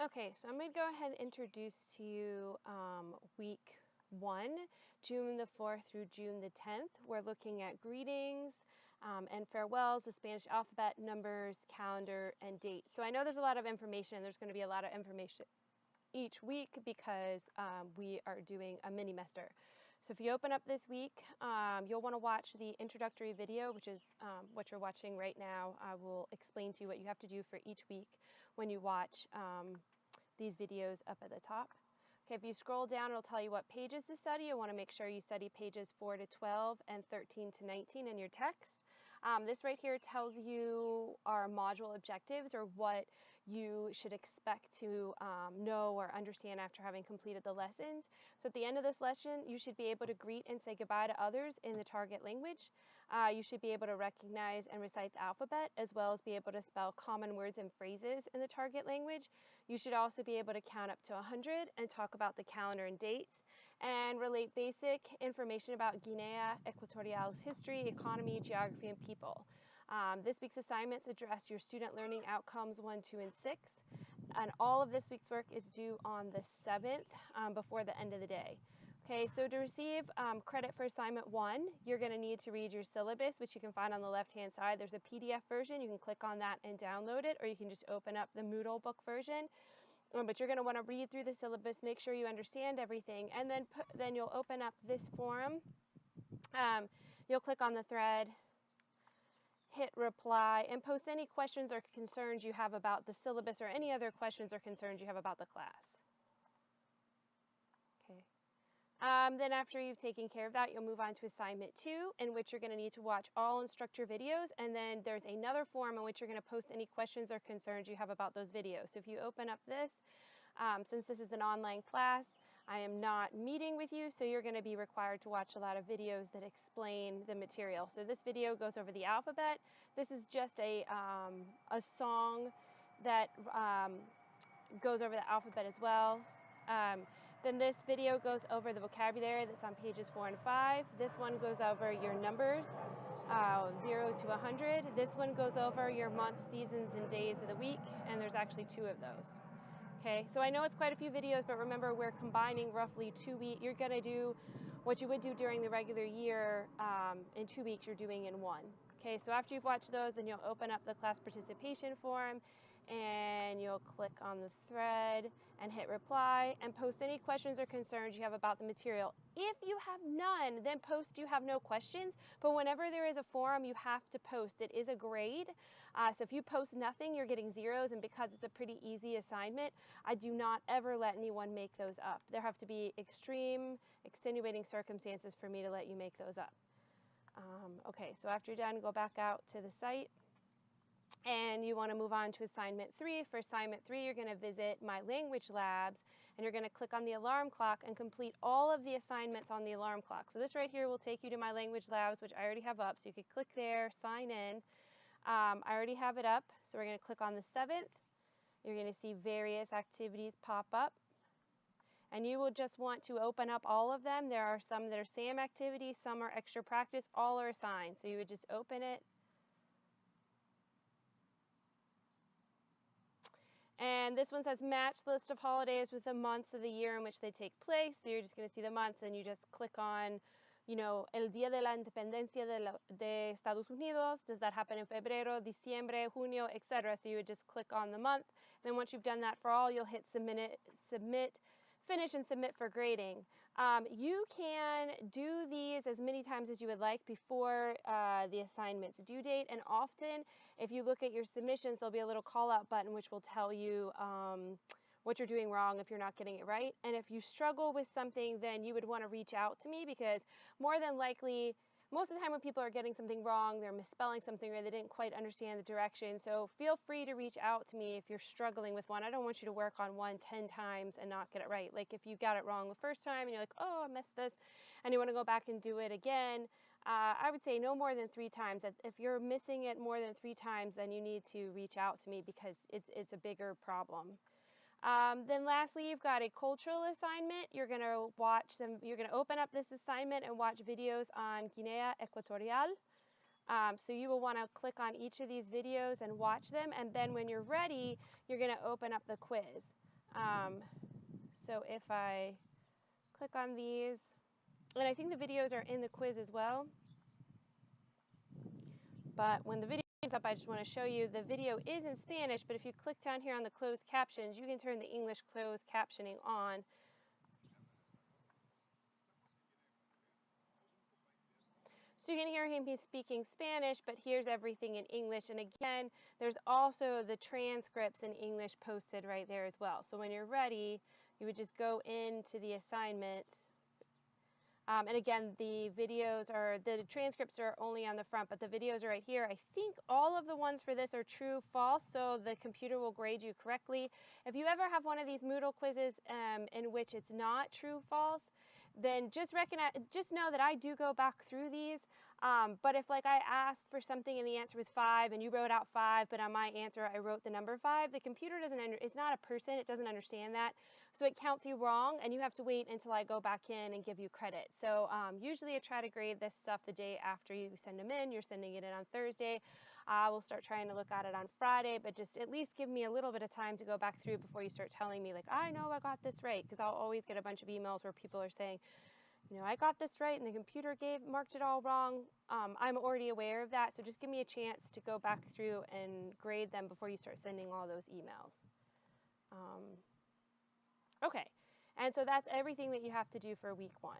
Okay, so I'm going to go ahead and introduce to you week 1, June the 4th through June the 10th. We're looking at greetings and farewells, the Spanish alphabet, numbers, calendar, and date. So I know there's a lot of information. There's going to be a lot of information each week because we are doing a mini-mester. So if you open up this week, you'll want to watch the introductory video, which is what you're watching right now. I will explain to you what you have to do for each week when you watch these videos up at the top. Okay, if you scroll down, it'll tell you what pages to study. You want to make sure you study pages 4 to 12 and 13 to 19 in your text. This right here tells you our module objectives, or what you should expect to know or understand after having completed the lessons. So at the end of this lesson, you should be able to greet and say goodbye to others in the target language. You should be able to recognize and recite the alphabet, as well as be able to spell common words and phrases in the target language. You should also be able to count up to 100 and talk about the calendar and dates, and relate basic information about Guinea Equatorial's history, economy, geography, and people. This week's assignments address your student learning outcomes 1, 2, and 6, and all of this week's work is due on the 7th before the end of the day. Okay, so to receive credit for assignment 1, you're going to need to read your syllabus, which you can find on the left-hand side. There's a PDF version. You can click on that and download it, or you can just open up the Moodle book version. But you're going to want to read through the syllabus, make sure you understand everything, and then you'll open up this forum. You'll click on the thread, hit reply, and post any questions or concerns you have about the syllabus, or any other questions or concerns you have about the class. Okay. Then after you've taken care of that, you'll move on to assignment 2, in which you're going to need to watch all instructor videos, and then there's another form in which you're going to post any questions or concerns you have about those videos. So if you open up this, since this is an online class, I am not meeting with you, so you're going to be required to watch a lot of videos that explain the material. So this video goes over the alphabet. This is just a song that goes over the alphabet as well. Then this video goes over the vocabulary that's on pages 4 and 5. This one goes over your numbers, 0 to 100. This one goes over your months, seasons, and days of the week, and there's actually 2 of those. Okay, so I know it's quite a few videos, but remember, we're combining roughly 2 weeks. You're going to do what you would do during the regular year in 2 weeks, you're doing in 1. Okay, so after you've watched those, then you'll open up the class participation form, and you'll click on the thread and hit reply and post any questions or concerns you have about the material. If you have none, then post you have no questions, but whenever there is a forum, you have to post. It is a grade, so if you post nothing, you're getting zeros, and because it's a pretty easy assignment, I do not ever let anyone make those up. There have to be extreme, extenuating circumstances for me to let you make those up. Okay, so after you're done, go back out to the site, and you want to move on to assignment 3. For assignment 3, you're going to visit My Language Labs, and you're going to click on the alarm clock and complete all of the assignments on the alarm clock. So this right here will take you to My Language Labs, which I already have up, so you could click there, sign in. I already have it up, so we're going to click on the 7th. You're going to see various activities pop up, and you will just want to open up all of them. There are some that are SAM activities, some are extra practice, all are assigned. So you would just open it. And this one says match list of holidays with the months of the year in which they take place. So you're just going to see the months, and you just click on, you know, El Día de la Independencia de Estados Unidos. Does that happen in febrero, diciembre, junio, etc.? So you would just click on the month. And then once you've done that for all, you'll hit submit, finish, and submit for grading. You can do these as many times as you would like before the assignment's due date, and often if you look at your submissions, there'll be a little call out button which will tell you what you're doing wrong if you're not getting it right. And if you struggle with something, then you would want to reach out to me, because more than likely, most of the time when people are getting something wrong, they're misspelling something, or they didn't quite understand the direction. So feel free to reach out to me if you're struggling with one. I don't want you to work on one 10 times and not get it right. Like if you got it wrong the first time and you're like, oh, I missed this, and you want to go back and do it again, I would say no more than 3 times. If you're missing it more than 3 times, then you need to reach out to me, because it's a bigger problem. Then lastly, you've got a cultural assignment. You're going to open up this assignment and watch videos on Guinea Equatorial. So you will want to click on each of these videos and watch them, and then when you're ready, you're going to open up the quiz. So if I click on these, and I think the videos are in the quiz as well, but when the video comes up, I just want to show you the video is in Spanish, but if you click down here on the closed captions, you can turn the English closed captioning on. So you can hear him, he's speaking Spanish, but here's everything in English. And again, there's also the transcripts in English posted right there as well. So when you're ready, you would just go into the assignment. And again, the transcripts are only on the front, but the videos are right here. I think all of the ones for this are true, false, so the computer will grade you correctly. If you ever have one of these Moodle quizzes in which it's not true, false, then just know that I do go back through these. But if like I asked for something and the answer was 5 and you wrote out 5, but on my answer I wrote the number 5, the computer it's not a person, it doesn't understand that. So it counts you wrong and you have to wait until I go back in and give you credit. So usually I try to grade this stuff the day after you send them in. You're sending it in on Thursday. We'll start trying to look at it on Friday, but just at least give me a little bit of time to go back through before you start telling me like, I know I got this right, because I'll always get a bunch of emails where people are saying, you know, I got this right and the computer marked it all wrong. I'm already aware of that, so just give me a chance to go back through and grade them before you start sending all those emails. Okay, and so that's everything that you have to do for week 1.